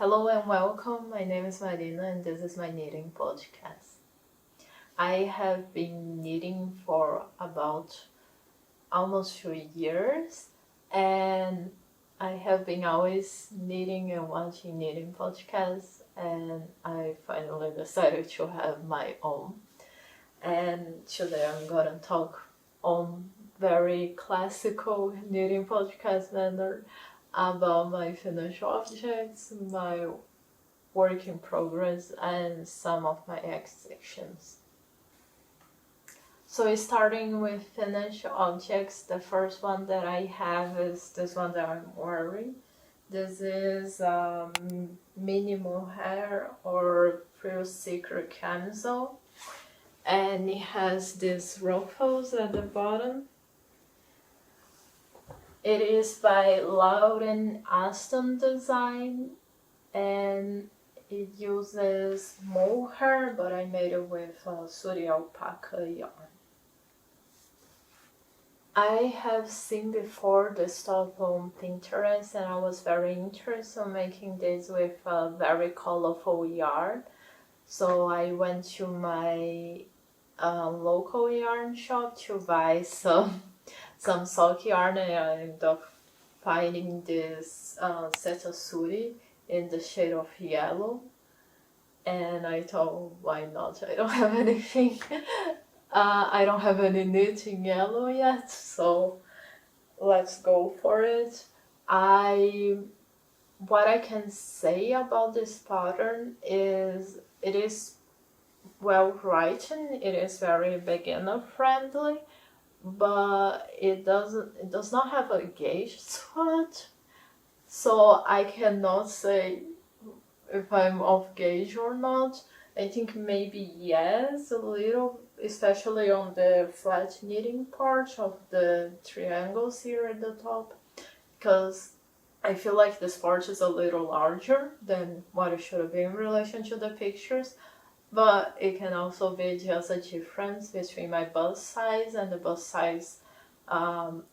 Hello and welcome, my name is Marina and this is my knitting podcast. I have been knitting for about almost 2 years and I have been always knitting and watching knitting podcasts, and I finally decided to have my own. And today I'm gonna talk on very classical knitting podcast manner about my finished objects, my work in progress, and some of my exhibitions. So starting with finished objects, the first one that I have is this one that I'm wearing. This is mini Mohair or Real Secret Camisole, and it has these ruffles at the bottom. It is by Loudon Aston Design, and it uses mohair, but I made it with sooty alpaca yarn. I have seen before this top on Pinterest, and I was very interested in making this with a very colorful yarn. So I went to my local yarn shop to buy some sock yarn, and I ended up finding this set of sooty in the shade of yellow, and I thought, why not? I don't have anything. I don't have any knit in yellow yet, so let's go for it. What I can say about this pattern is it is well written. It is very beginner friendly, but it does not have a gauge swatch, so I cannot say if I'm off gauge or not. I think maybe yes, a little, especially on the flat knitting part of the triangles here at the top, because I feel like this part is a little larger than what it should be in relation to the pictures. But it can also be just a difference between my bust size and the bust size of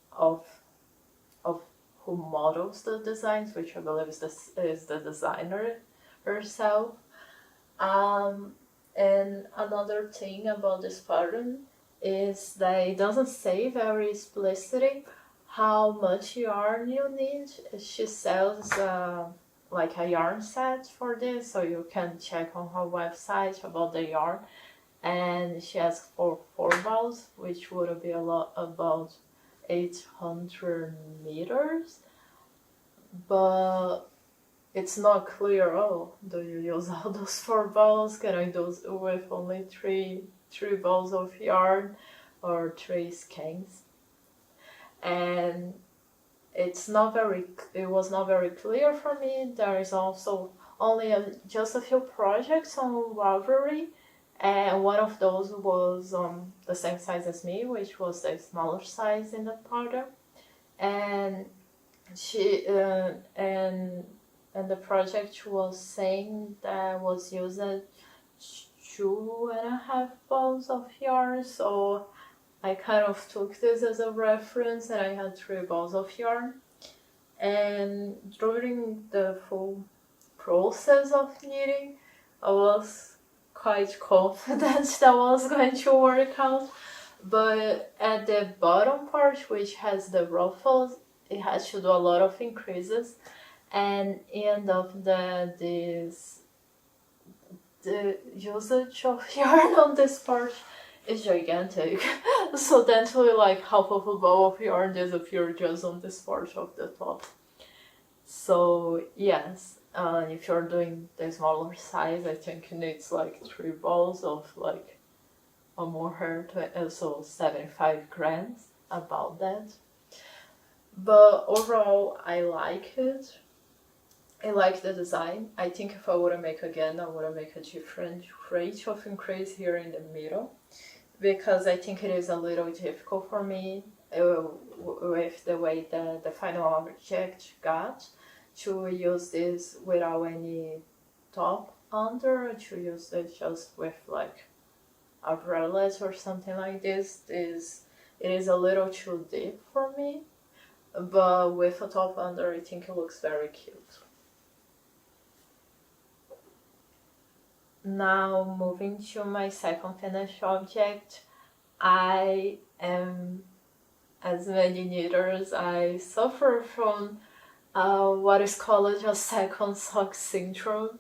who models the designs, which I believe is the designer herself. And another thing about this pattern is that it doesn't say very explicitly how much yarn you need. She sells like a yarn set for this, so you can check on her website about the yarn, and she asks for 4 balls, which would be about 800 meters, but it's not clear. Oh, do you use all those 4 balls? Can I do it with only three balls of yarn or 3 skeins? And it was not very clear for me. There is also only just a few projects on Ravelry, and one of those was the same size as me, which was the smaller size in the pattern. And she and the project was saying that was used 2.5 balls of yarn, so I kind of took this as a reference, and I had 3 balls of yarn. And during the full process of knitting, I was quite confident that was going to work out. But at the bottom part, which has the ruffles, it had to do a lot of increases, and end up the usage of yarn on this part is gigantic. So thankfully, like half of a ball of yarn disappeared just on this part of the top. So yes, if you're doing the smaller size, I think it needs like 3 balls of like a mohair, so 75 grams, about that. But overall, I like it. I like the design. I think if I were to make again, I would make a different rate of increase here in the middle, because I think it is a little difficult for me with the way that the final object got, to use this without any top under, to use it just with like a bralette or something like this. It is a little too deep for me, but with a top under, I think it looks very cute. now moving to my second finished object, I am, as many knitters, I suffer from what is called a second sock syndrome.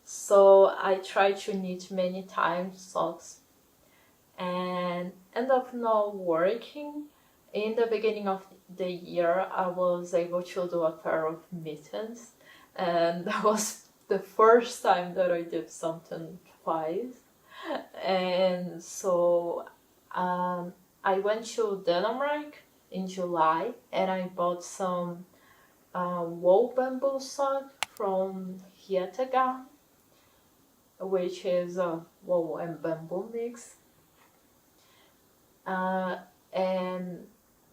So I try to knit many times socks and end up not working. In the beginning of the year, I was able to do a pair of mittens, and that was the first time that I did something twice. And so I went to Denmark in July, and I bought some wool bamboo sock from Garn, which is a wool and bamboo mix. And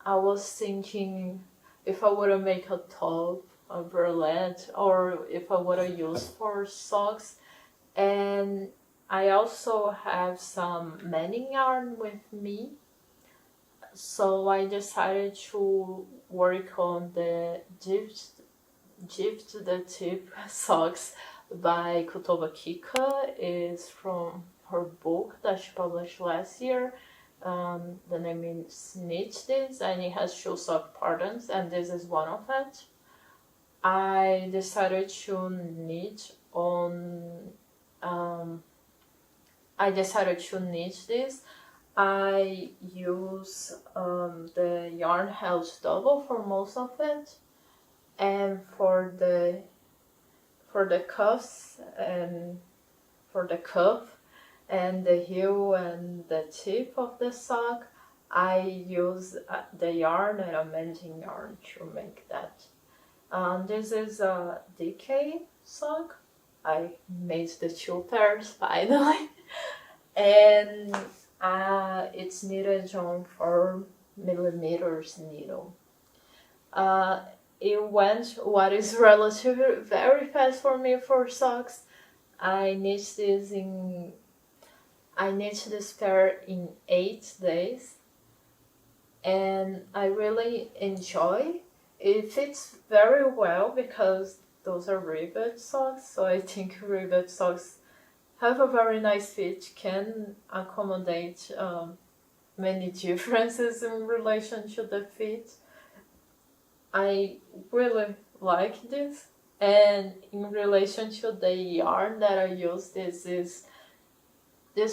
I was thinking if I would make a top, a bralette, or if I would use for socks. And I also have some mending yarn with me, so I decided to work on the Gift the Tip socks by Kutovakika. Is from her book that she published last year. The name is Knit This, and it has 2 sock patterns, and this is one of it. I decided to knit on. I decided to knit this. I use the yarn held double for most of it, and for the cuffs and for the cuff and the heel and the tip of the sock, I use the yarn and a mending yarn to make that. This is a DK sock. I made the 2 pairs finally, and it's knitted on 4mm needle. It went what is relatively very fast for me for socks. I knit this pair in 8 days, and I really enjoy. It fits very well because those are rivet socks, so I think rivet socks have a very nice fit, can accommodate many differences in relation to the fit. I really like this, and in relation to the yarn that I used, this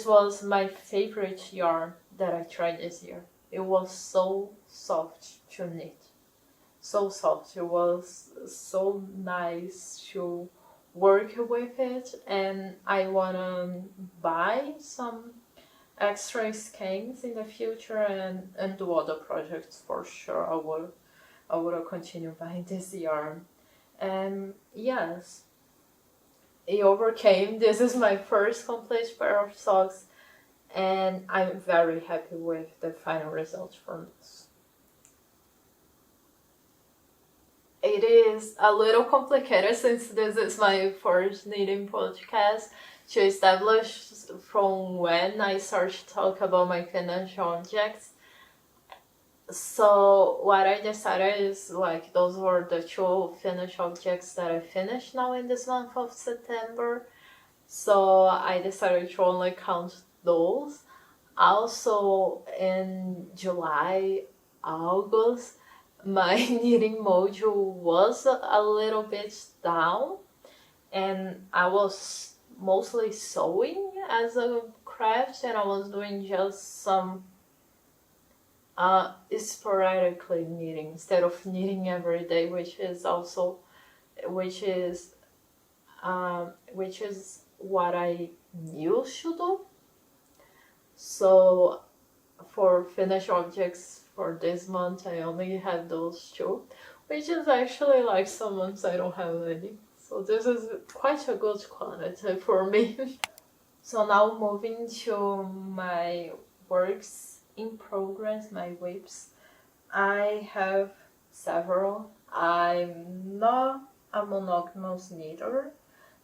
was my favorite yarn that I tried this year. It was so soft to knit. So soft. It was so nice to work with it, and I wanna buy some extra skeins in the future and do other projects for sure. I would continue buying this yarn. And yes, it overcame. This is my first complete pair of socks, and I'm very happy with the final result from this. It is a little complicated since this is my first knitting podcast to establish from when I started to talk about my finished objects. So what I decided is, like, those were the 2 finished objects that I finished now in this month of September. So I decided to only count those. Also in July, August, my knitting module was a little bit down, and I was mostly sewing as a craft, and I was doing just some sporadically knitting instead of knitting every day, which is what I used to do. So for finished objects for this month, I only have those 2, which is actually like some months I don't have any. So this is quite a good quantity for me. So now moving to my works in progress, my whips. I have several. I'm not a monogamous knitter.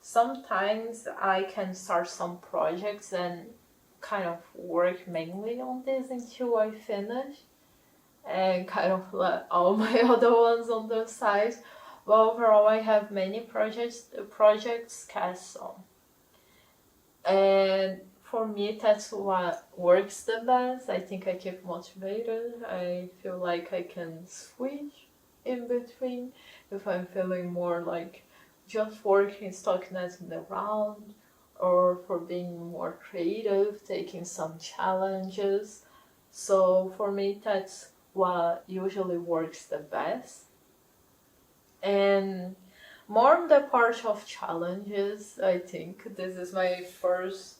Sometimes I can start some projects and kind of work mainly on this until I finish, and kind of let all my other ones on the side. But overall, I have many projects cast on. And for me, that's what works the best. I think I keep motivated. I feel like I can switch in between if I'm feeling more like just working, stockinetting around, or for being more creative, taking some challenges. So for me, that's what usually works the best. And more on the part of challenges, I think this is my first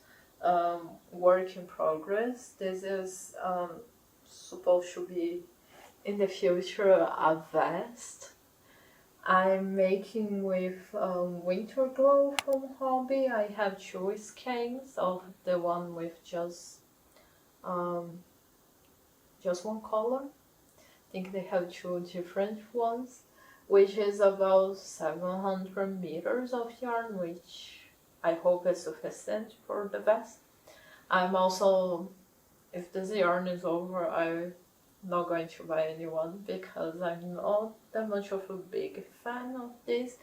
work in progress. This is supposed to be in the future a vest. I'm making with winter glow from Hobby. I have two skeins of the one with just one color. I think they have two different ones, which is about 700 meters of yarn, which I hope is sufficient for the vest. I'm also, if this yarn is over, I'm not going to buy any one because I'm not that much of a big fan of this.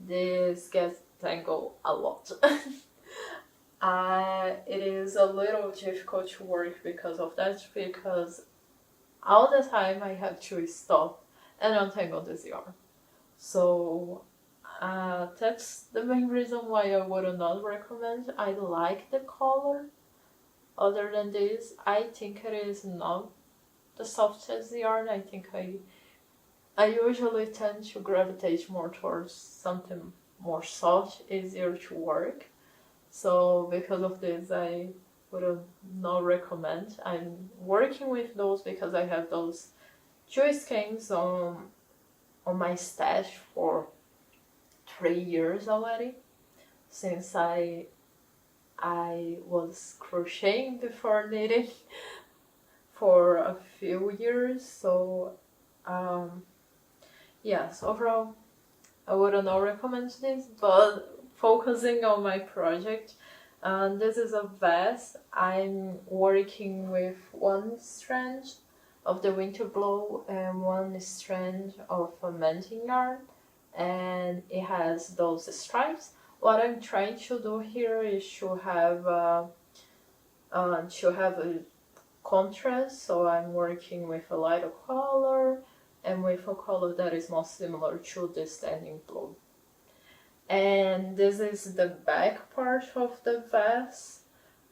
This gets tangled a lot. It is a little difficult to work because of that, because all the time I have to stop and untangle this yarn. So that's the main reason why I would not recommend. I like the color. Other than this, I think it is not the softest yarn. I think I usually tend to gravitate more towards something more soft, easier to work. So because of this, I would not recommend. I'm working with those because I have those two skeins on my stash for 3 years already, since I was crocheting before knitting for a few years. So yes, overall I would not recommend this, but focusing on my project, this is a vest. I'm working with one strand of the winter glow and one strand of a mending yarn, and it has those stripes. What I'm trying to do here is to have a contrast, so I'm working with a lighter color and with a color that is more similar to the standing blue. And this is the back part of the vest,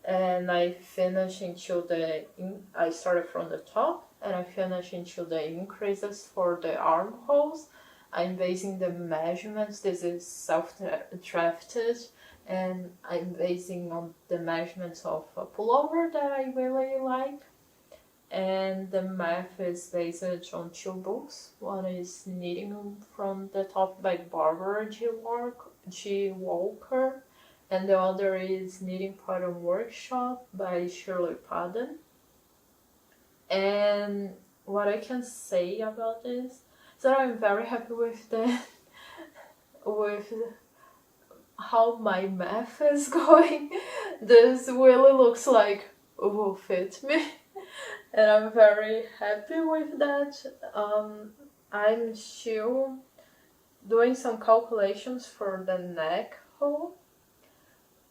and I finished into I started from the top and I finished into the increases for the armholes. I'm basing the measurements. This is self-drafted, and I'm basing on the measurements of a pullover that I really like. And the math is based on two books. One is Knitting from the Top by Barbara G. Walker, and the other is Knitting Pattern Workshop by Shirley Paden. And what I can say about this is that I'm very happy with with how my math is going. This really looks like it will fit me. And I'm very happy with that. I'm still doing some calculations for the neck hole,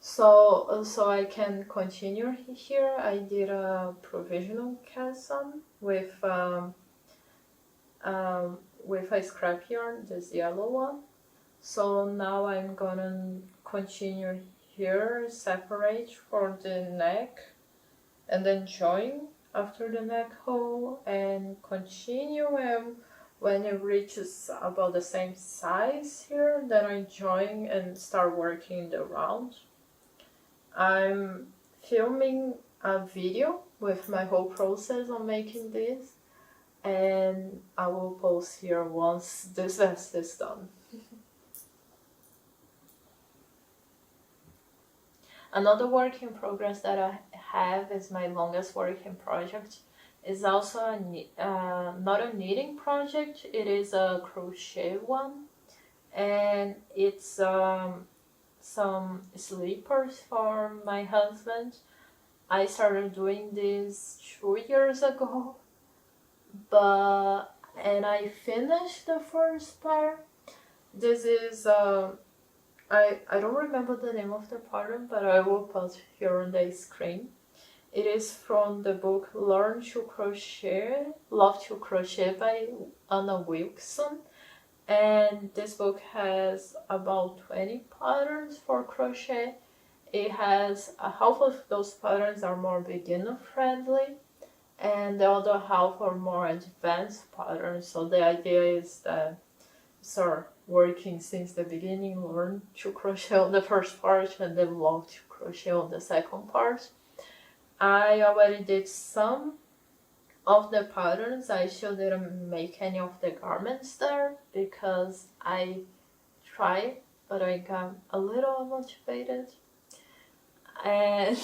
so I can continue here. I did a provisional cast on with a scrap yarn, this yellow one. So now I'm gonna continue here, separate for the neck, and then join after the neck hole and continue, and when it reaches about the same size here, then I join and start working the round. I'm filming a video with my whole process on making this, and I will post here once this vest is done. Another work in progress that I have is my longest working project. It's also not a knitting project, it is a crochet one. And it's some slippers for my husband. I started doing this 2 years ago, and I finished the first pair. This is I don't remember the name of the pattern, but I will put here on the screen. It is from the book Learn to Crochet, Love to Crochet by Wilkinson. And this book has about 20 patterns for crochet. It has half of those patterns are more beginner friendly, and the other half are more advanced patterns. So the idea is that start working since the beginning, learn to crochet on the first part, and then love to crochet on the second part. I already did some of the patterns. I still didn't make any of the garments there because I tried, but I got a little motivated. And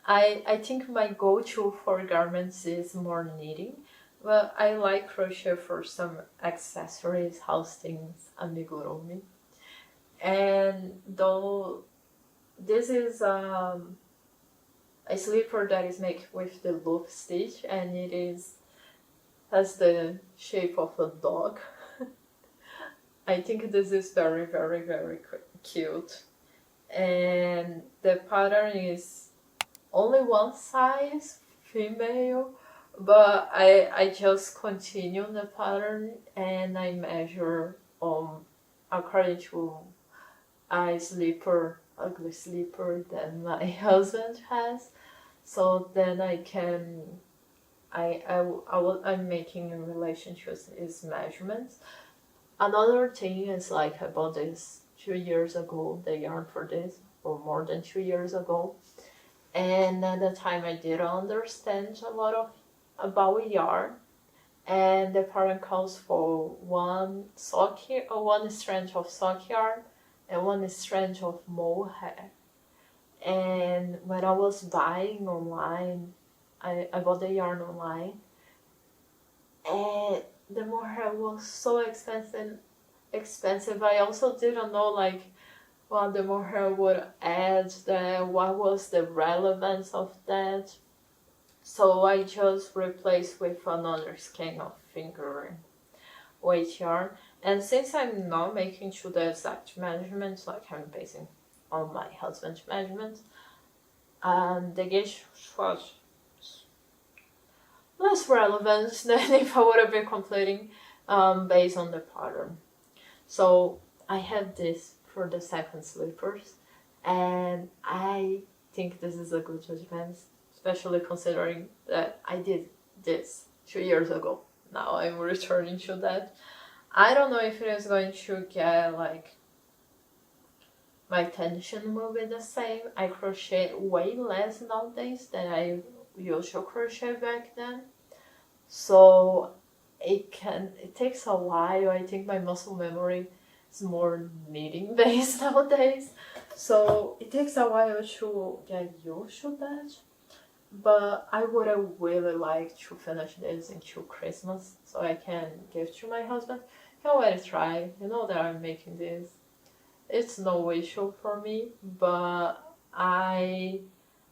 I think my go-to for garments is more knitting. Well, I like crochet for some accessories, house things, amigurumi. And though this is a slipper that is made with the loop stitch, and it has the shape of a dog. I think this is very, very, very cute. And the pattern is only one size, female, but I just continue the pattern and I measure according to a slipper, ugly slipper that my husband has. So then I'm making in relation to his measurements. Another thing is like I bought this 2 years ago, the yarn for this, or more than 2 years ago. And at the time I didn't understand a lot about yarn. And the pattern calls for one strand of sock yarn and one strand of mohair. And when I was buying online, I bought the yarn online, and the mohair was so expensive. I also didn't know like what the mohair would add there, what was the relevance of that. So I just replaced with another skein of finger weight yarn. And since I'm not making to the exact measurements, like I'm basing on my husband's measurements, the gauge was less relevant than if I would have been completing based on the pattern. So I have this for the second slippers, and I think this is a good advance, especially considering that I did this 2 years ago. Now I'm returning to that. I don't know if it is going to get like my tension will be the same. I crochet way less nowadays than I used to crochet back then. So it takes a while. I think my muscle memory is more knitting based nowadays. So it takes a while to get used to that. But I would have really liked to finish this until Christmas so I can give to my husband. He already tried. You know that I'm making this. It's no issue for me, but I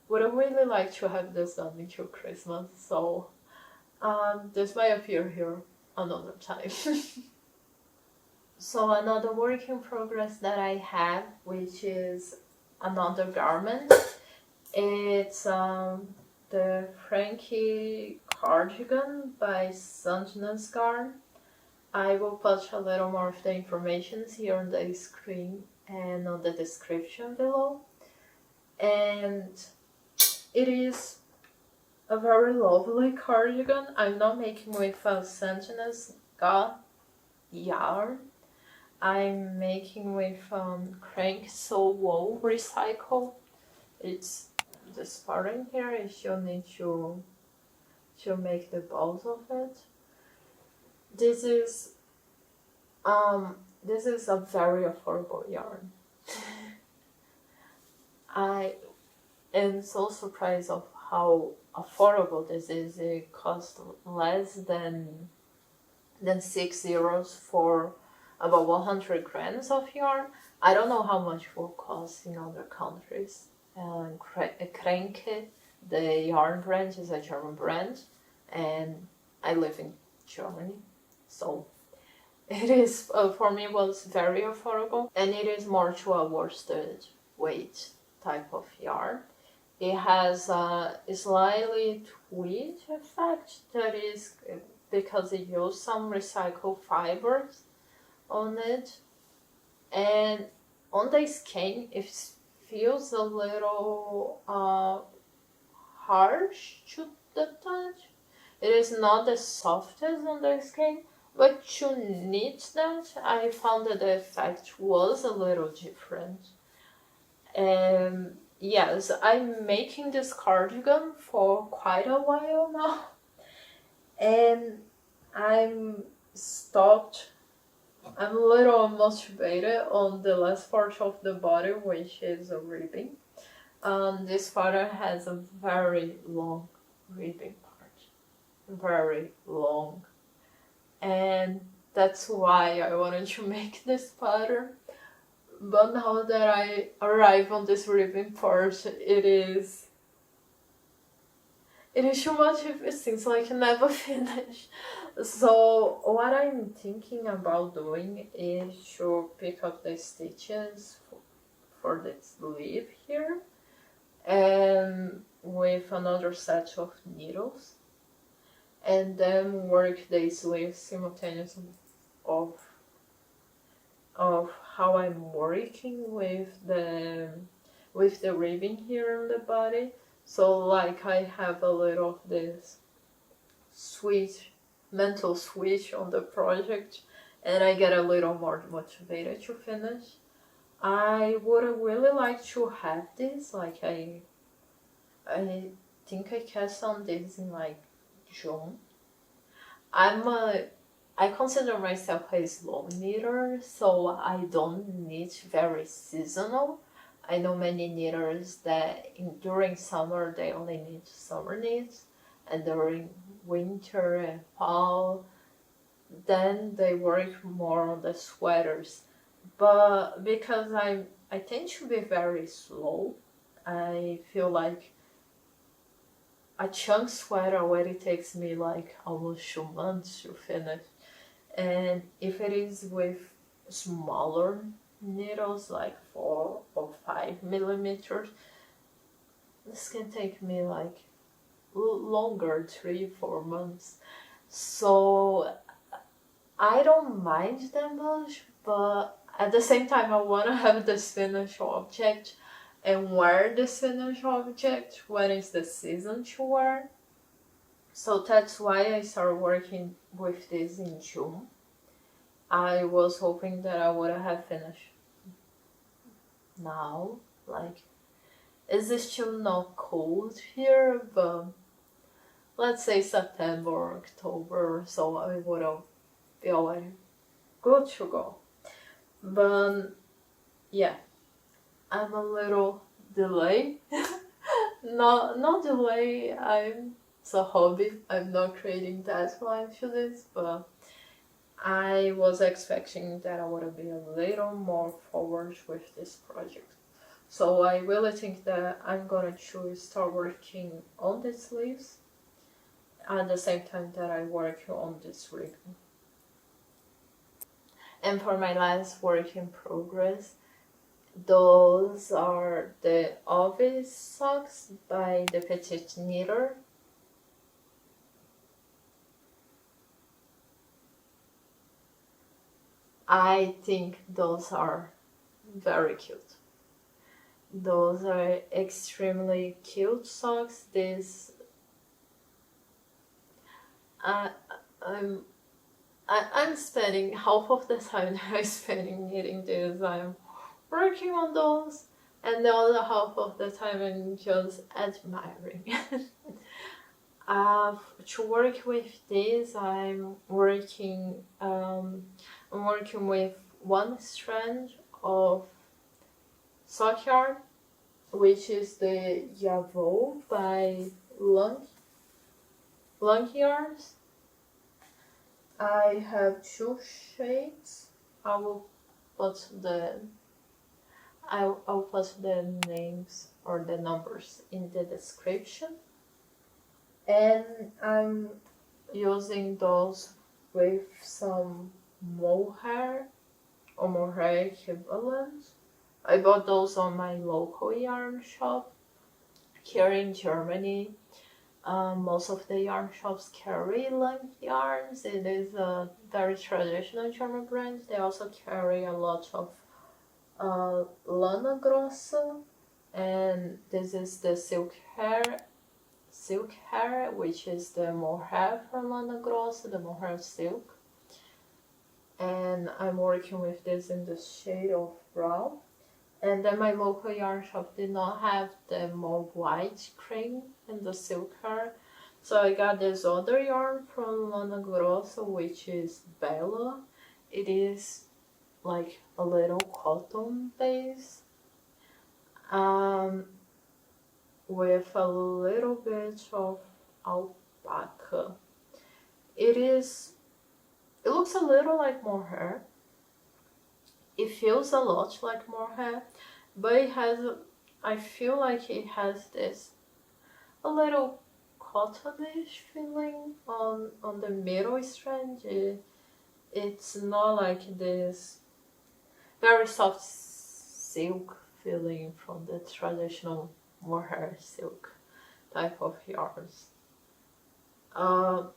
would have really liked to have this done until Christmas. So this might appear here another time. So another work in progress that I have, which is another garment. It's the Franky Cardigan by Sandnes Garn. I will put a little more of the information here on the screen and on the description below. And it is a very lovely cardigan. I'm not making with a Sandnes yarn. I'm making with Camisole wool recycle. It's this pattern here. You still need to make the balls of it. This is a very affordable yarn. I am so surprised of how affordable this is. It costs less than €6 for about 100 grams of yarn. I don't know how much it will cost in other countries. Franky, the yarn brand, is a German brand, and I live in Germany. So It is, for me, was very affordable, and it is more to a worsted weight type of yarn. It has a slightly tweed effect that is because it used some recycled fibers on it, and on the skin it feels a little harsh to the touch. It is not the softest on the skin, but to knit that, I found that the effect was a little different. And yes, I'm making this cardigan for quite a while now, and I'm stopped. I'm a little motivated on the last part of the body, which is a ribbing. This pattern has a very long ribbing part, very long, and that's why I wanted to make this pattern. But now that I arrive on this ribbing part, it is too much. It seems like I never finish. So what I'm thinking about doing is to pick up the stitches for the sleeve here, and with another set of needles, and then work the sleeve simultaneously of how I'm working with the ribbing here on the body. So like I have a little of this mental switch on the project, and I get a little more motivated to finish. I would really like to have this, like I think I cast on this in like June. I consider myself a slow knitter, so I don't knit very seasonal. I know many knitters that during summer they only knit summer knits, and during winter and fall, then they work more on the sweaters. But because I tend to be very slow, I feel like a chunk sweater already takes me like almost 2 months to finish. And if it is with smaller needles, like 4 or 5 millimeters, this can take me like longer, 3-4 months. So I don't mind that much, but at the same time I want to have this finished object and wear this finished object when it's the season to wear. So that's why I started working with this in June. I was hoping that I would have finished now. Like, it's still not cold here, but let's say September or October, so I would have be already good to go. But yeah, I'm a little delayed. not delay, it's a hobby. I'm not creating deadline to this, but I was expecting that I would be a little more forward with this project. So I really think that I'm gonna to start working on the sleeves at the same time that I work on this ribbon. And for my last work in progress, those are the Ovis Socks by the Petite Knitter. I think those are very cute. Those are extremely cute socks. I'm spending half of the time that I'm spending knitting this, I'm working on those, and the other half of the time I'm just admiring. To work with this, I'm working with one strand of sock yarn, which is the Yavo by Lung Yarns. I have 2 shades. I'll put the names or the numbers in the description. And I'm using those with some Mohair or Mohair equivalent. I bought those on my local yarn shop here in Germany. Most of the yarn shops carry length yarns. It is a very traditional German brand. They also carry a lot of Lana Grossa, and this is the silk hair, which is the Mohair from Lana Grossa, the Mohair silk. And I'm working with this in the shade of brown. And then my local yarn shop did not have the more white cream in the silk hair. So I got this other yarn from Lana Grossa, which is Bella. It is like a little cotton base. With a little bit of alpaca. It looks a little like Mohair. It feels a lot like Mohair, but I feel like it has this a little cottonish feeling on the middle strand. It's not like this very soft silk feeling from the traditional Mohair silk type of yarns. But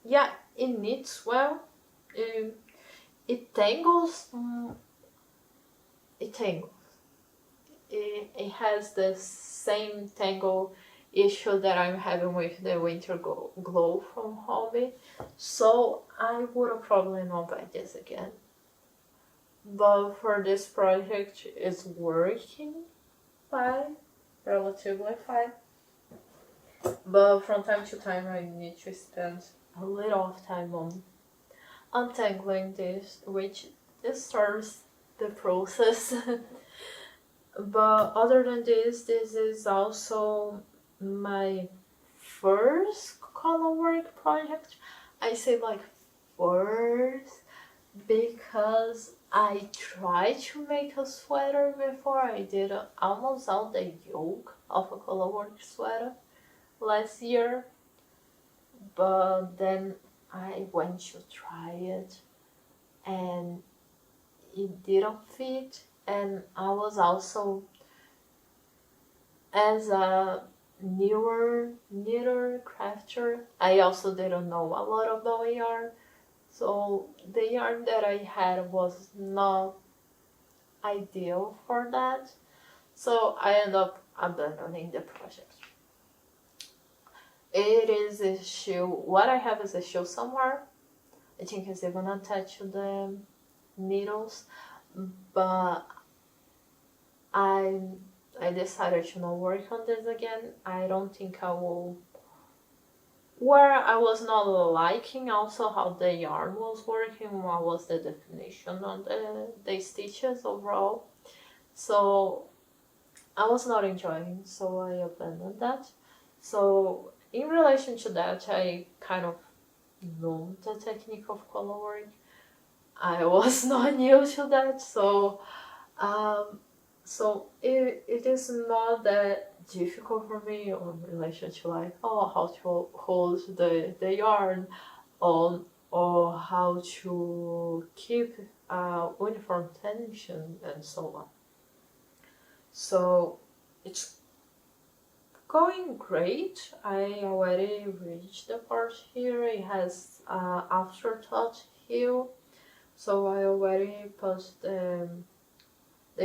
yeah, it knits well. It tangles. It has the same tangle issue that I'm having with the Winter Glow from Hobby, so I would probably not buy this again. But for this project, it's working fine, relatively fine. But from time to time, I need to spend a little of time on untangling this, which disturbs the process. But other than this is also my first colorwork project. I say like first because I tried to make a sweater before. I did almost all the yoke of a colorwork sweater last year, but then I went to try it and it didn't fit. And I was also, as a newer knitter crafter, I also didn't know a lot about yarn, so the yarn that I had was not ideal for that, so I ended up abandoning the project. It is a shoe. What I have is a shoe somewhere. I think it's even attached to the needles, but I decided to not work on this again. I don't think I will. Where I was not liking also how the yarn was working, what was the definition on the stitches overall. So I was not enjoying, so I abandoned that. So in relation to that, I kind of know the technique of colorwork. I was not new to that, so it is not that difficult for me in relation to like, how to hold the yarn on, or how to keep uniform tension and so on. So it's going great. I already reached the part here. It has afterthought heel, so I already put the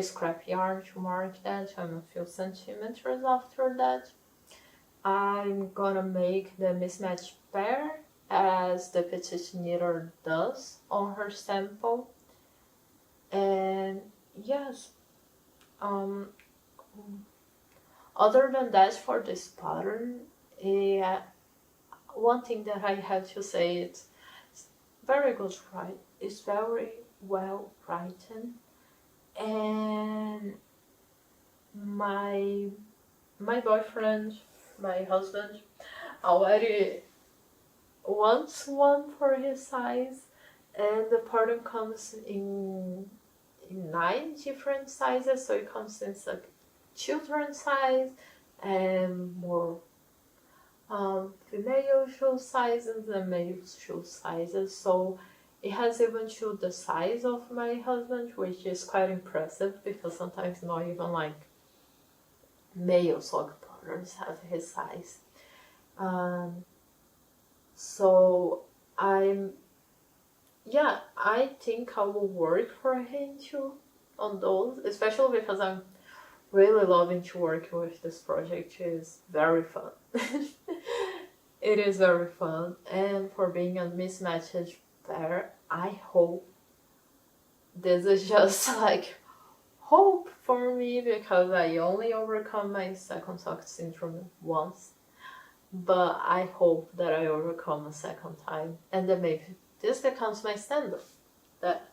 scrap yarn to mark that. I'm a few centimeters after that. I'm gonna make the mismatched pair as the petite knitter does on her sample. And yes, other than that, for this pattern, one thing that I have to say, it's very good, right? It's very well written, and my boyfriend, my husband, already wants one for his size, and the pattern comes in 9 different sizes, so it comes in like children's size and more female shoe sizes and male shoe sizes, so it has even to the size of my husband, which is quite impressive because sometimes not even like male sock patterns have his size. So I think I will work for him too on those, especially because I'm really loving to work with this project. It's very fun. It is very fun, and for being a mismatched pair, I hope this is just like hope for me, because I only overcome my second sock syndrome once, but I hope that I overcome a second time, and then maybe this becomes my standard, that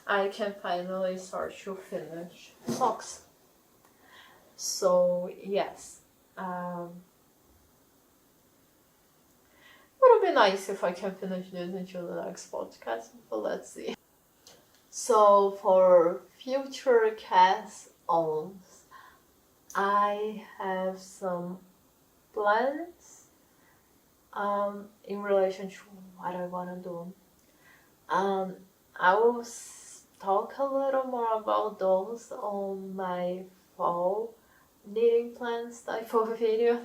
I can finally start to finish socks. So yes, would be nice if I can finish this into the next podcast, but let's see. So for future cast-ons, I have some plans in relation to what I want to do. I will talk a little more about those on my fall knitting plans type of video.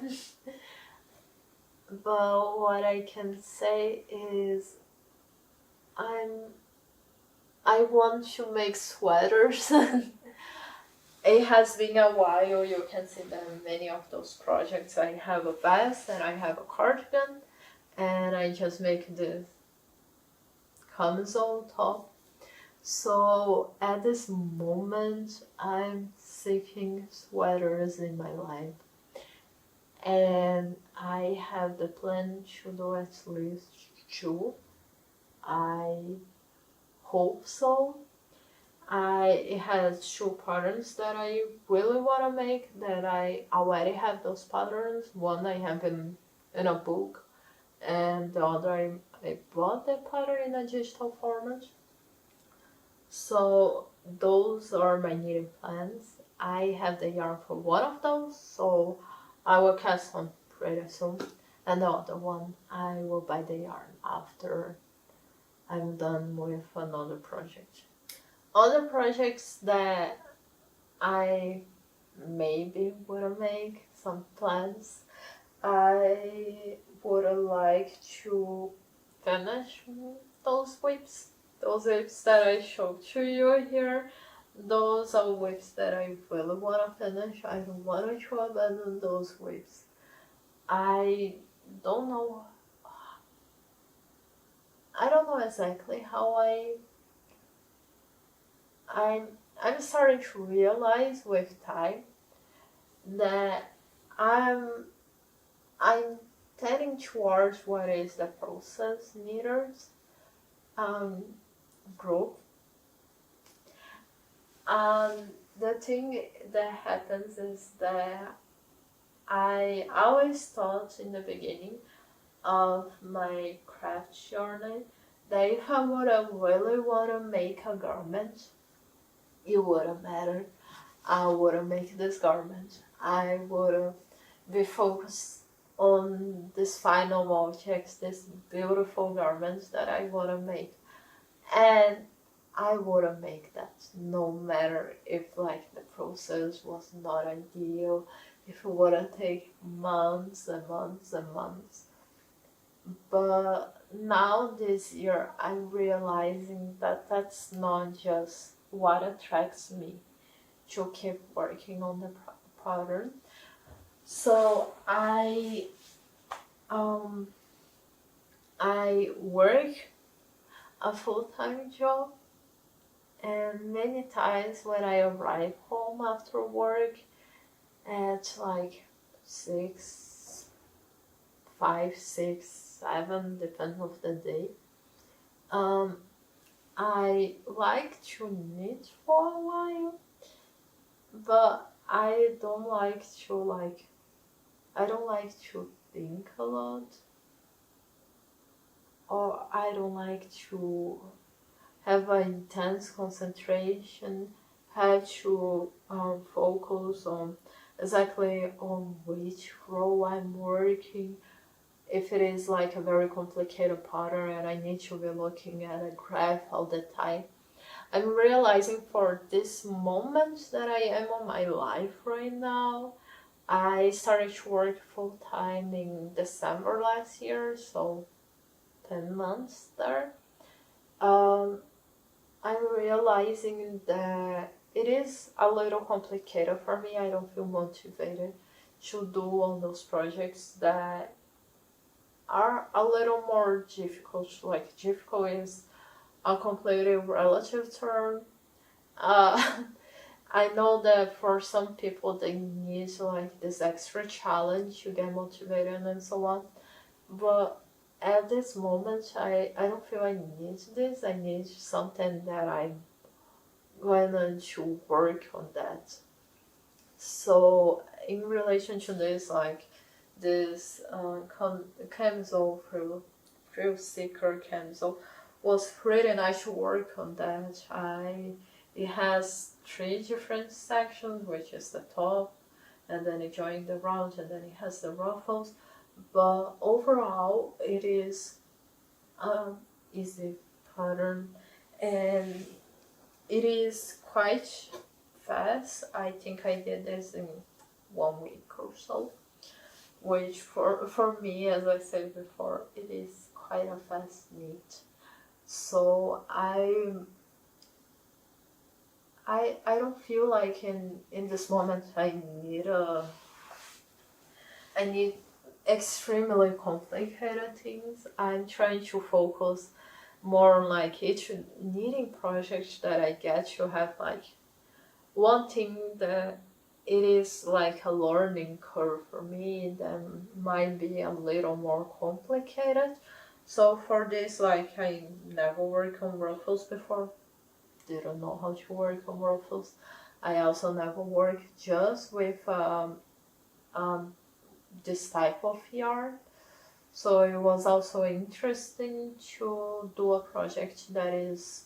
But what I can say is I want to make sweaters. It has been a while. You can see that in many of those projects I have a vest and I have a cardigan, and I just make this camisole top. So at this moment I'm seeking sweaters in my life, and I have the plan to do at least 2. I hope so. It has 2 patterns that I really want to make, that I already have those patterns. One I have in a book, and the other I bought the pattern in a digital format. So those are my knitting plans. I have the yarn for one of those, so I will cast on pretty soon, and the other one I will buy the yarn after I'm done with another project. Other projects that I maybe would make some plans, I would like to finish those whips. Those whips that I showed to you here, those are whips that I really want to finish. I don't want to abandon those whips. I don't know exactly how I'm starting to realize with time that I'm tending towards what is the process knitters group. The thing that happens is that I always thought in the beginning of my craft journey that if I would really want to make a garment, it wouldn't matter. I wouldn't make this garment. I would be focused on this final object, this beautiful garment that I want to make. And I wouldn't make that, no matter if like the process was not ideal, if it would take months and months and months. But now this year I'm realizing that that's not just what attracts me to keep working on the pattern. So I work a full-time job, and many times when I arrive home after work at like 6, 5, 6, 7, depending on the day, I like to knit for a while, but I don't like to think a lot, or I don't like to have an intense concentration, have to focus on exactly on which row I'm working, if it is like a very complicated pattern and I need to be looking at a graph all the time. I'm realizing for this moment that I am on my life right now. I started to work full time in December last year, so 10 months there. I'm realizing that it is a little complicated for me. I don't feel motivated to do all those projects that are a little more difficult. Like, difficult is a completely relative term. I know that for some people they need like this extra challenge to get motivated and so on. But at this moment, I don't feel I need this. I need something that I'm going to work on that. So in relation to this, like this Camisole thrill seeker Camisole was pretty nice to work on that. It has 3 different sections, which is the top, and then it joins the round, and then it has the ruffles. But overall, it is easy pattern, and it is quite fast. I think I did this in 1 week or so, which for me, as I said before, it is quite a fast knit. So I don't feel like in this moment I need extremely complicated things. I'm trying to focus more on like each knitting project that I get to have like one thing that it is like a learning curve for me that might be a little more complicated. So for this, like, I never worked on ruffles before. Didn't know how to work on ruffles. I also never worked just with this type of yarn. So it was also interesting to do a project that is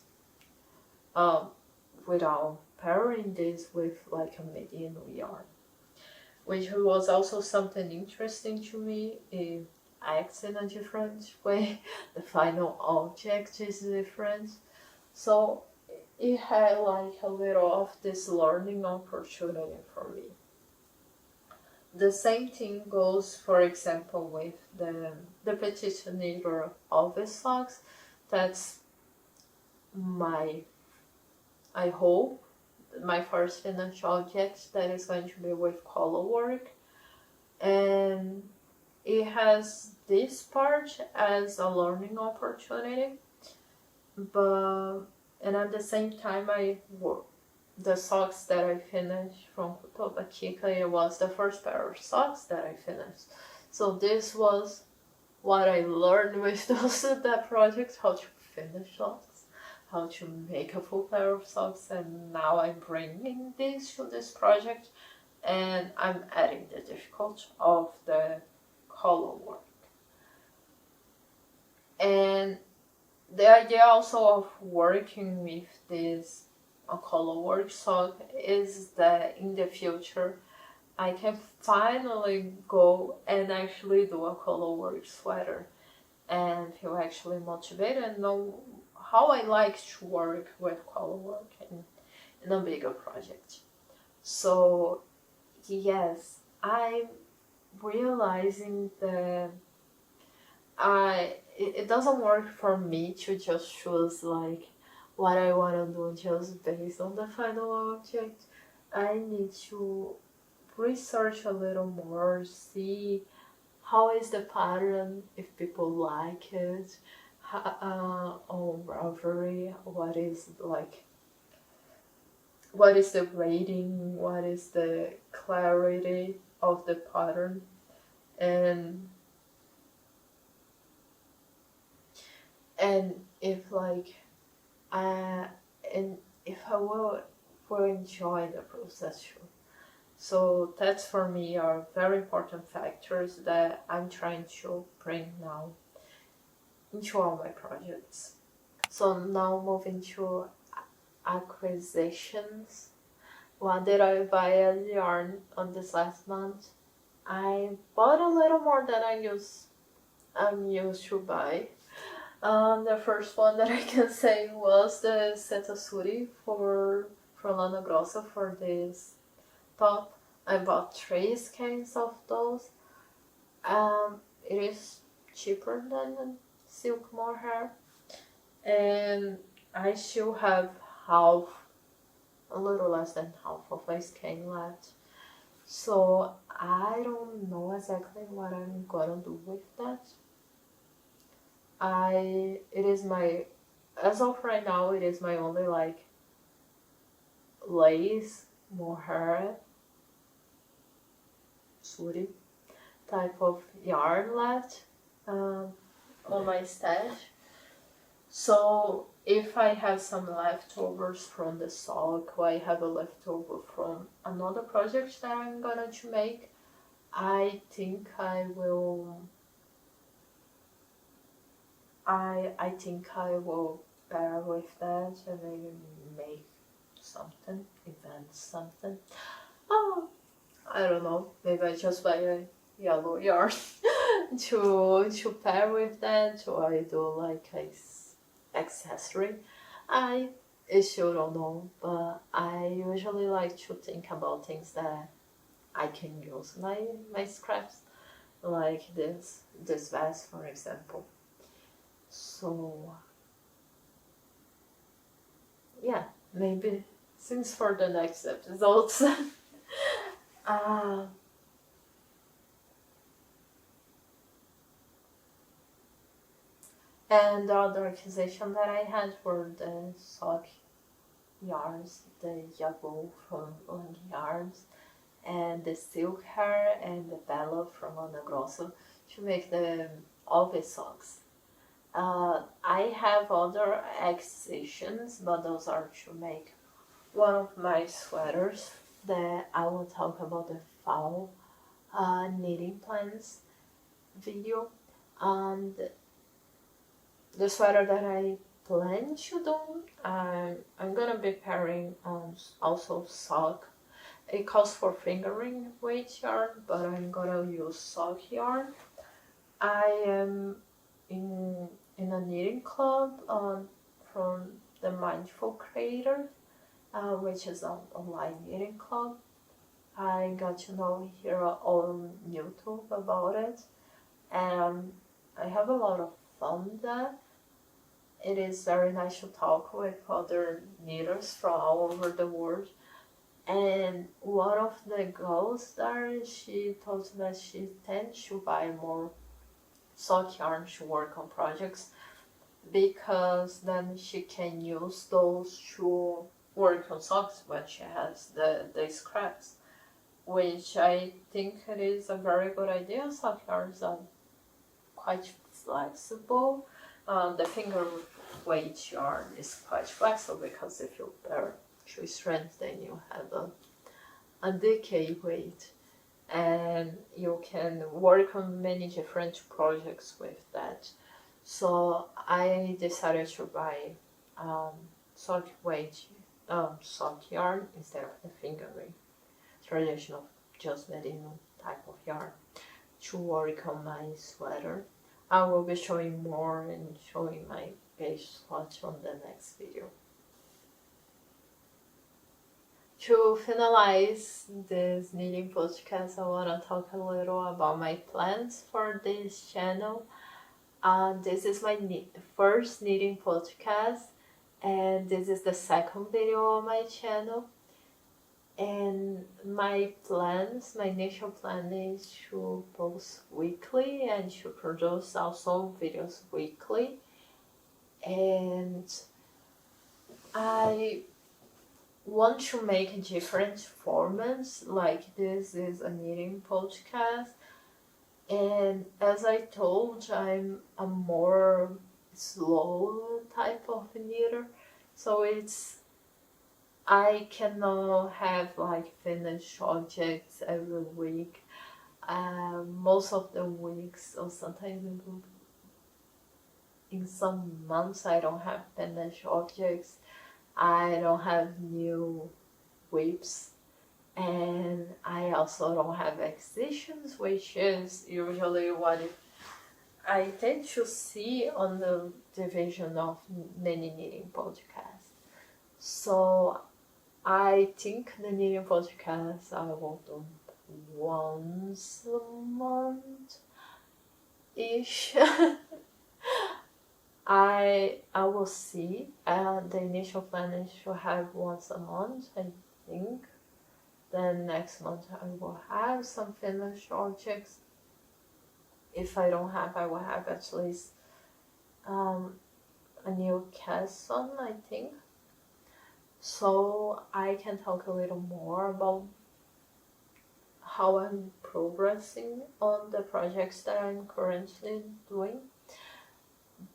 without pairing this with like a medium yarn, which was also something interesting to me. It acts in a different way. The final object is different. So it had like a little of this learning opportunity for me. The same thing goes, for example, with the Petite Knitwear Ovis Socks. That's I hope, my first finished object that is going to be with color work. And it has this part as a learning opportunity, and at the same time the socks that I finished from Kutovakika, it was the first pair of socks that I finished. So this was what I learned with that project, how to finish socks, how to make a full pair of socks, and now I'm bringing this to this project, and I'm adding the difficulty of the color work. And the idea also of working with this color work sock is that in the future I can finally go and actually do a color work sweater and feel actually motivated and know how I like to work with color work in a bigger project. So yes, I'm realizing that it doesn't work for me to just choose like what I want to do just based on the final object. I need to research a little more, see how is the pattern, if people like it, on Ravelry, what is the grading, what is the clarity of the pattern, and if like and if I will enjoy the process too. So that's for me are very important factors that I'm trying to bring now into all my projects. So now moving to acquisitions. What did I buy as yarn on this last month? I bought a little more than I used I'm used to buy. The first one that I can say was the Setasuri from Lana Grossa for this top. I bought 3 skeins of those. It is cheaper than silk mohair, and I still have half, a little less than half of a skein left. So I don't know exactly what I'm gonna do with that. It is my, as of right now, it is my only like lace mohair suri type of yarn left on my stash. So if I have some leftovers from the sock, or I have a leftover from another project that I'm gonna to make, I think I will. I think I will pair with that and maybe make something, invent something. Oh, I don't know. Maybe I just buy a yellow yarn to pair with that, or I do like a accessory. I still don't know, but I usually like to think about things that I can use my scraps, like this vest, for example. So yeah, maybe since for the next episodes. uh, and the other accusation that I had were the sock yarns, the Yago from Lang Yarns, and the silk hair and the Bella from Ana Grosso to make the Ovis Socks. I have other acquisitions, but those are to make one of my sweaters that I will talk about the fall knitting plans video. And the sweater that I plan to do, I'm gonna be pairing also sock. It calls for fingering weight yarn, but I'm gonna use sock yarn. I am in a knitting club from the Mindful Creator, which is an online knitting club. I got to know here on YouTube about it, and I have a lot of fun there. It is very nice to talk with other knitters from all over the world. And one of the girls there, she told me that she tends to buy more sock yarn to work on projects because then she can use those to work on socks when she has the scraps, which I think it is a very good idea. Sock yarns are quite flexible. The finger weight yarn is quite flexible because if you pair 2 strands, then you have a decay weight, and you can work on many different projects with that. So I decided to buy sock yarn instead of the fingering, traditional just merino type of yarn, to work on my sweater. I will be showing more and showing my page swatch on the next video. To finalize this knitting podcast, I want to talk a little about my plans for this channel. This is my first knitting podcast, and this is the second video on my channel. And my initial plan is to post weekly and to produce also videos weekly. And I want to make different formats, like this is a knitting podcast. And as I told, I'm a more slow type of knitter, so I cannot have like finished objects every week. Most of the weeks, or sometimes in some months, I don't have finished objects. I don't have new whips, and I also don't have acquisitions, which is usually what I tend to see on the division of many knitting podcasts. So I think the knitting podcast I will do once a month ish. I will see. The initial plan is to have once a month, I think. Then next month I will have some finished objects. If I don't have, I will have at least a new cast on, I think. So I can talk a little more about how I'm progressing on the projects that I'm currently doing.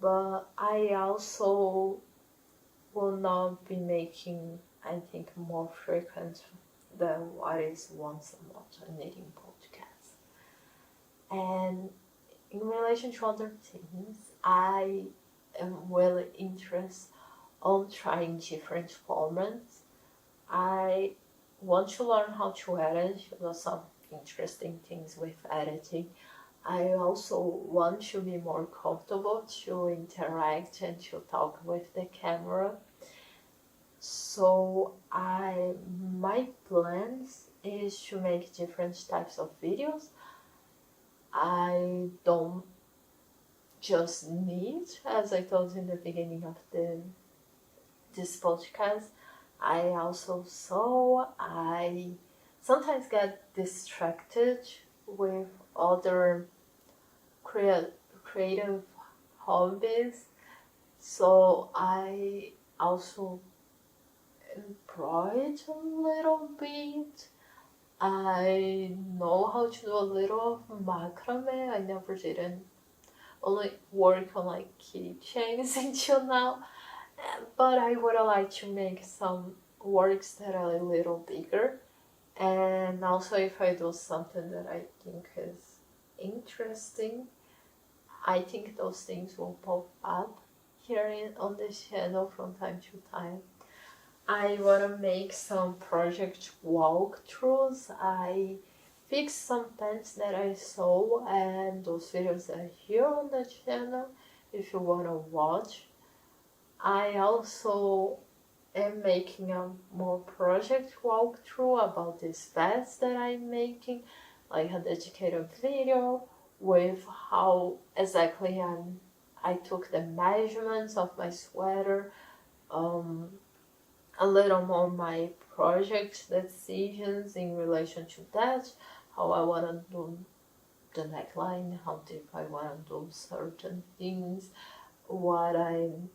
But I also will not be making, I think, more frequent than what is once a month a knitting podcast. And in relation to other things, I am really interested on trying different formats. I want to learn how to edit. There's some interesting things with editing. I also want to be more comfortable to interact and to talk with the camera. So my plans is to make different types of videos. I don't just knit, as I told you in the beginning of this podcast. I also sew. I sometimes get distracted with other creative hobbies, so I also embroidered a little bit. I know how to do a little of macrame. I never didn't only work on like keychains until now, but I would like to make some works that are a little bigger. And also if I do something that I think is interesting, I think those things will pop up here on this channel from time to time. I want to make some project walkthroughs. I fixed some pants that I sew, and those videos are here on the channel if you want to watch. I also am making a more project walkthrough about this vest that I'm making, like a dedicated video with how exactly I took the measurements of my sweater, a little more my project decisions in relation to that, how I want to do the neckline, how deep I want to do certain things, what I'm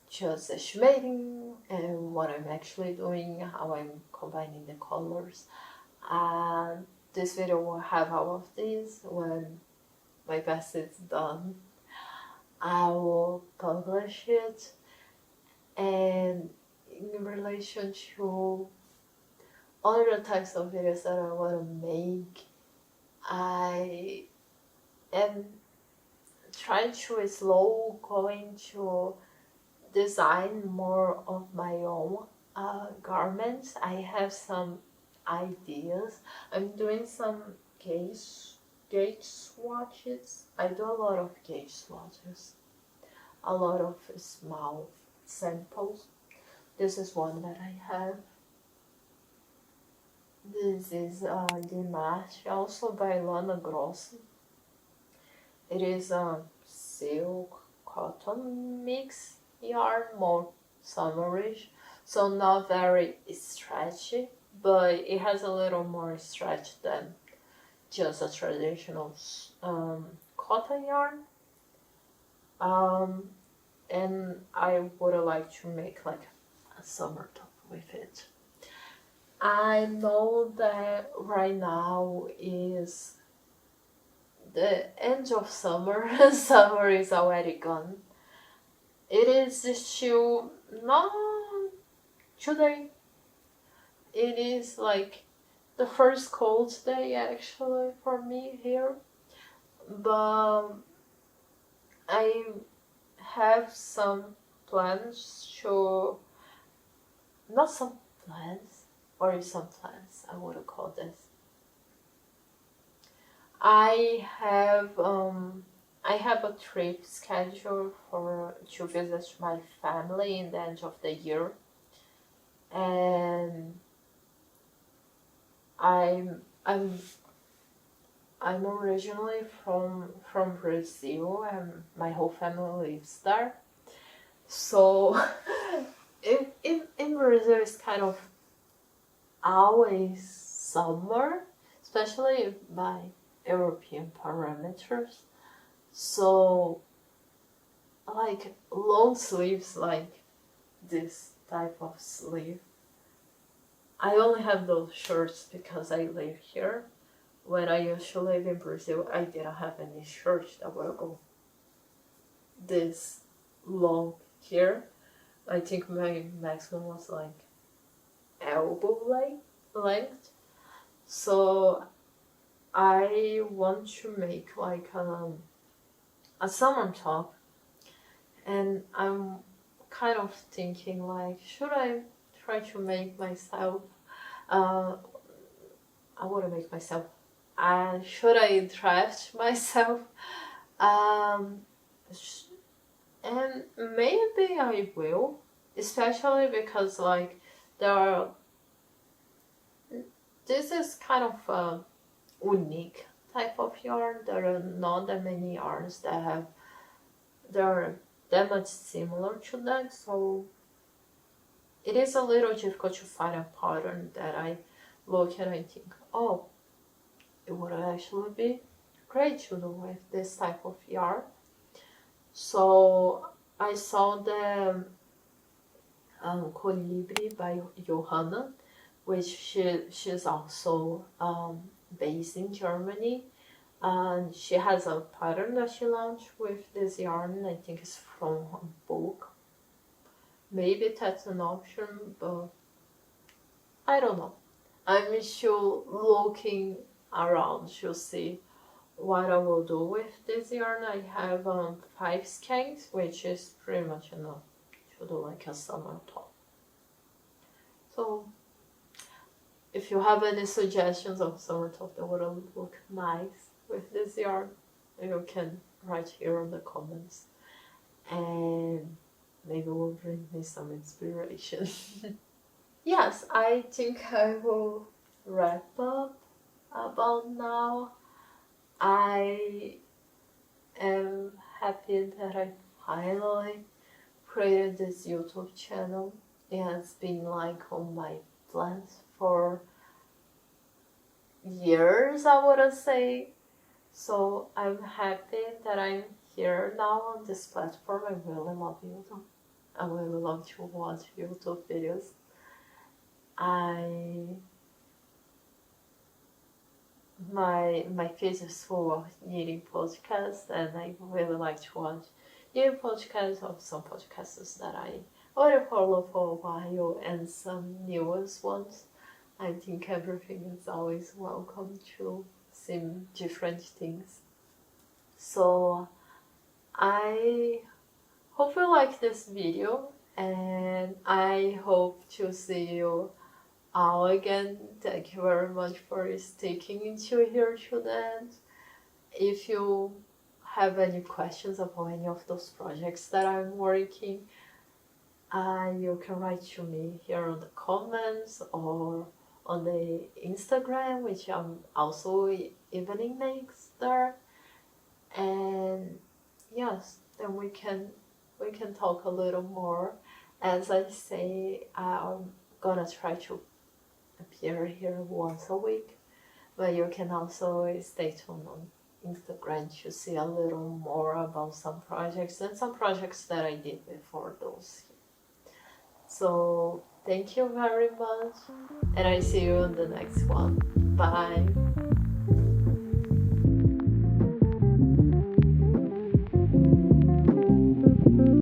just estimating and what I'm actually doing, how I'm combining the colors. And this video will have all of these. When my vest is done, I will publish it. And in relation to other types of videos that I want to make, I am trying to slow going to design more of my own garments. I have some ideas. I'm doing some gauge swatches. I do a lot of gauge swatches, a lot of small samples. This is one that I have. This is Dimash, also by Lana Grossi. It is a silk cotton mix yarn, more summerish, so not very stretchy, but it has a little more stretch than just a traditional cotton yarn. And I would like to make like a summer top with it. I know that right now is the end of summer. Summer is already gone. It is still not today. It is like the first cold day actually for me here. But I have some plans to, not some plans, or some plans, I would call this. I I have a trip scheduled to visit my family in the end of the year, and I'm originally from Brazil, and my whole family lives there. So in Brazil it's kind of always summer, especially by European parameters. So like long sleeves, like this type of sleeve, I only have those shirts because I live here. When I used to live in Brazil, I didn't have any shirts that will go this long here. I think my maximum was like elbow length. So I want to make like a summer top, and I'm kind of thinking like, should I try to make myself I want to make myself should I draft myself, and maybe I will, especially because like this is kind of a unique type of yarn. There are not that many yarns that are that much similar to that, so it is a little difficult to find a pattern that I look at and think, oh, it would actually be great to do with this type of yarn. So I saw the Colibri by Johanna, which she's also based in Germany, and she has a pattern that she launched with this yarn. I think it's from her book. Maybe that's an option, but I don't know. I'm still looking around to see what I will do with this yarn. I have 5 skeins, which is pretty much enough to do like a summer top. So if you have any suggestions of summer top that would look nice with this yarn, you can write here in the comments, and maybe will bring me some inspiration. Yes, I think I will wrap up about now. I am happy that I finally created this YouTube channel. It has been like on my plans for years, I would say. So I'm happy that I'm here now on this platform. I really love YouTube. I really love to watch YouTube videos. My feed is full of knitting podcasts, and I really like to watch knitting podcasts of some podcasters that I already follow for a while, and some newest ones. I think everything is always welcome to see different things. So I hope you like this video, and I hope to see you all again. Thank you very much for sticking into here to the end. If you have any questions about any of those projects that I'm working, you can write to me here on the comments or on the Instagram, which I'm also evening next there. And yes, then we can talk a little more. As I say, I'm gonna try to appear here once a week, but you can also stay tuned on Instagram to see a little more about some projects and some projects that I did before those. So thank you very much, and I see you in the next one. Bye.